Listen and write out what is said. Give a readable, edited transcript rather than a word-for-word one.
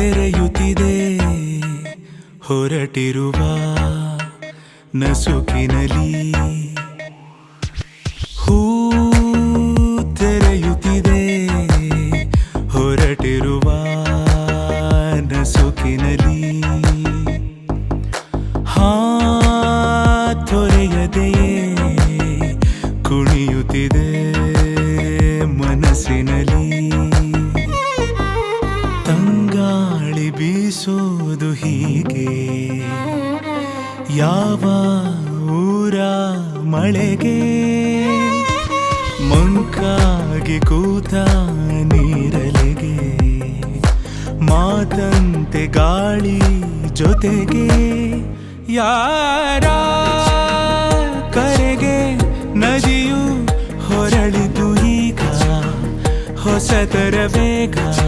ತೆರೆಯುತ್ತಿದೆ ಹೊರಟಿರುವ ನಸುಕಿನಲಿ. ಹೂ ತೆರೆಯುತ್ತಿದೆ ಹೊರಟಿರುವ ನಸುಕಿನಲಿ. ತೊರೆಯದೆಯೇ ಕುಣಿಯುತ್ತಿದೆ ಮನಸ್ಸಿನಲ್ಲಿ. ತಂಗಾಳಿ ಬೀಸೋದು ಹೀಗೆ ಯಾವ ಊರ ಮಳೆಗೆ. ಮಂಕಾಗಿ ಕೂತ ನೀರಲೆಗೆ ಮಾತಂತೆ ಗಾಳಿ ಜೊತೆಗೆ. ಯಾರ ಕರೆಗೆ ನದಿಯು ಹೊರಳಿತು ಈಗ ಹೊಸತರ ವೇಗ.